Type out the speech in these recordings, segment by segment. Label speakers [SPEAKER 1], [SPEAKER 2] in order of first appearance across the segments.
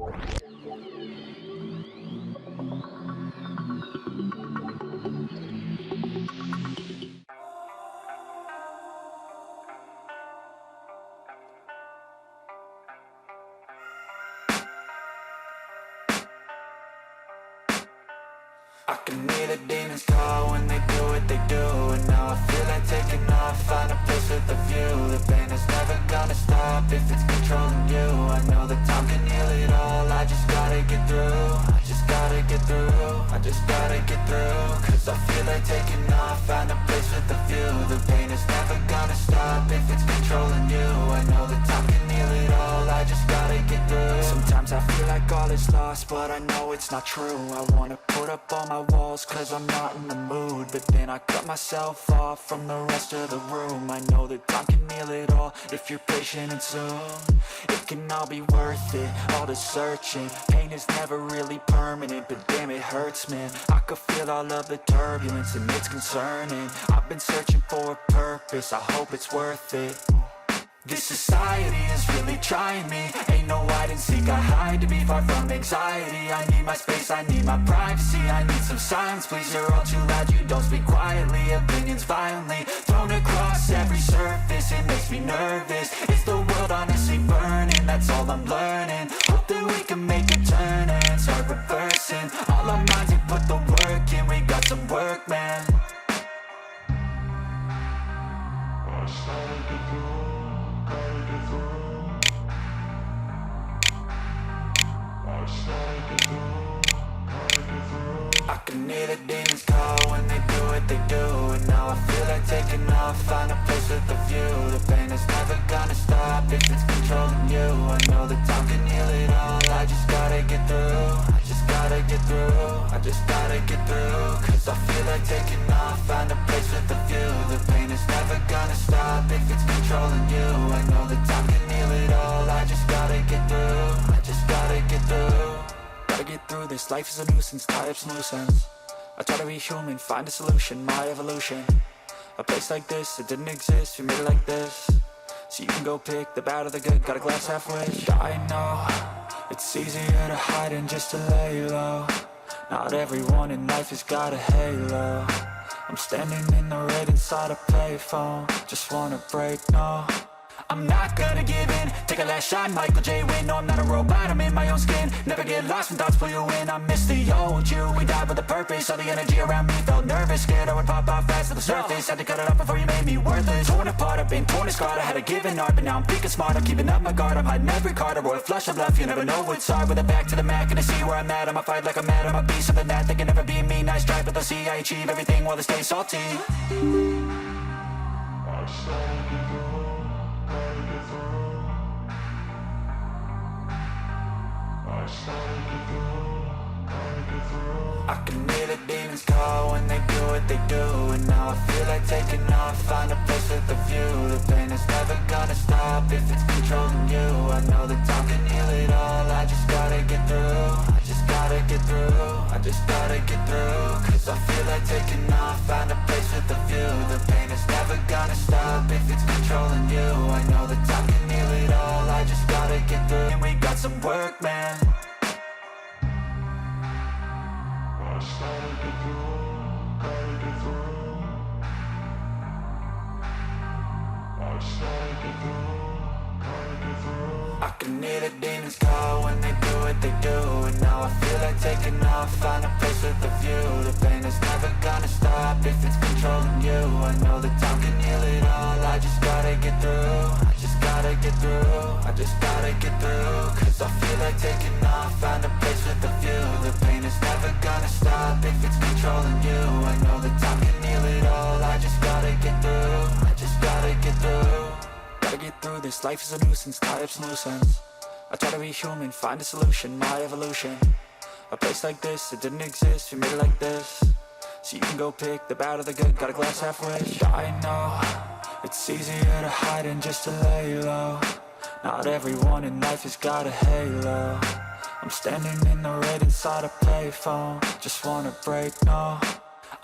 [SPEAKER 1] I can hear the demons call when they do what they do. And now I feel like taking off, find a place with a view. The pain is never gonna stop if it's controlling you. I know that time can heal it all, I just gotta get through. I just gotta get through, I just gotta get through. Cause I feel like taking off, find a place with a view. The pain is never gonna stop if it's controlling you. I know that time can heal it all, I just gotta get through. Sometimes I feel like all is lost, but I know it's not true. I wanna put up all my walls cause I'm not in the mood, but then I cut myself off from the rest of the room. I know that time can heal it all if you're patient and soon it can all be worth it, all the searching. Pain is never really permanent, but damn it hurts, man. I could feel all of the turbulence and it's concerning. I've been searching for a purpose, I hope it's worth it. This society is really trying me. Ain't no hide and seek, I hide to be far from anxiety. I need my space, I need my privacy. I need some silence, please, you're all too loud. You don't speak quietly, opinions violently thrown across every surface. It makes me nervous, is the world honestly burning? That's all I'm learning. Hope that we can make a turn and start reversing all our minds and put the work in. We got some work, man. I can hear the demons call when they do what they do. And now I feel like taking off, find a place with a view. The pain is never gonna stop if it's controlling you. I know that time can heal it all, I just gotta get through. I just gotta get through, I just gotta get through. Cause I feel like taking off, find a place with a view. The pain is never gonna stop if it's controlling you. I know that time can heal it all, I just gotta get through. I just gotta get through. Gotta get through this, life is a nuisance, tie up some loose ends. I try to be human, find a solution, my evolution. A place like this, it didn't exist, we made it like this. So you can go pick the bad or the good, got a glass half wish. I know, it's easier to hide than just to lay low. Not everyone in life has got a halo. I'm standing in the red inside a payphone, just wanna break, no. I'm not gonna give in, take a last shot, Michael J. Win. No, I'm not a robot, I'm in my own skin. Never get lost when thoughts pull you in. I miss the old you, we died with a purpose. All the energy around me felt nervous, scared I would pop out fast to the surface. Had to cut it off before you made me worthless. Torn apart, I've been torn and scarred. I had a given art, but now I'm thinking smart. I'm keeping up my guard, I'm hiding every card. A royal flush of bluff, you never know what's hard. With a back to the mat, gonna see where I'm at. I'ma fight like I'm mad, I'ma be something that they can never be me. Nice try, but they'll see I achieve everything while they stay salty. I can hear the demons call when they do what they do. And now I feel like taking off, find a place with a view. The pain is never gonna stop if it's controlling you. I know that time can heal it all, I just gotta get through. I just gotta get through, I just gotta get through. Cause I feel like taking off, find a place with a view. The pain is never gonna stop if it's controlling you. I know that time can heal it all, I just gotta get through. And we got some work, man. I can hear the demons call when they do what they do. And now I feel like taking off, find a place with a view. The pain is never gonna stop if it's controlling you. I know that time can heal it all, I just gotta get through. I just gotta get through, I just gotta get through. Cause I feel like taking off, find a place with a view. The pain is never gonna stop if it's controlling you. I know that time can heal it all, I just gotta get through. I just gotta get through. Gotta get through this, life is a nuisance, tie up some loose ends. I try to be human, find a solution, my evolution. A place like this, it didn't exist, we made it like this. So you can go pick the bad or the good, got a glass half wish. I know, it's easier to hide than just to lay low. Not everyone in life has got a halo. I'm standing in the red inside a payphone, just wanna break, no.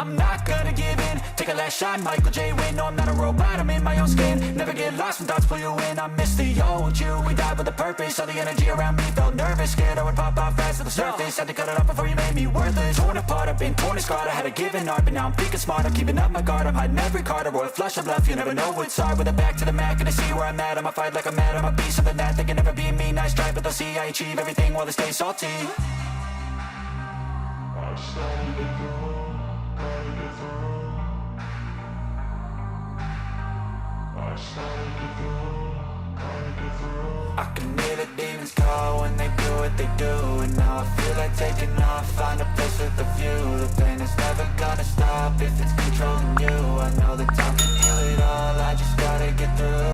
[SPEAKER 1] I'm not gonna give in. Take a last shot, Michael J. Win. No, I'm not a robot, I'm in my own skin. Never get lost when thoughts pull you in. I miss the old you, we died with a purpose. All the energy around me felt nervous. Scared I would pop off fast to the surface. Had to cut it off before you made me worthless. Torn apart, I've been torn and scarred. I had a given art, but now I'm thinking smart. I'm keeping up my guard, I'm hiding every card. A royal flush of bluff, you never know what's hard. With a back to the mat, gonna see where I'm at. I'ma fight like I'm mad, I'ma be something that they can never be me. Nice try, but they'll see I achieve everything while they stay salty. I started to grow, gotta get through. I started to grow, gotta get through. I can hear the demons call when they do what they do. And now I feel like taking off, find a place with a view. The pain is never gonna stop if it's controlling you. I know that time can heal it all, I just gotta get through.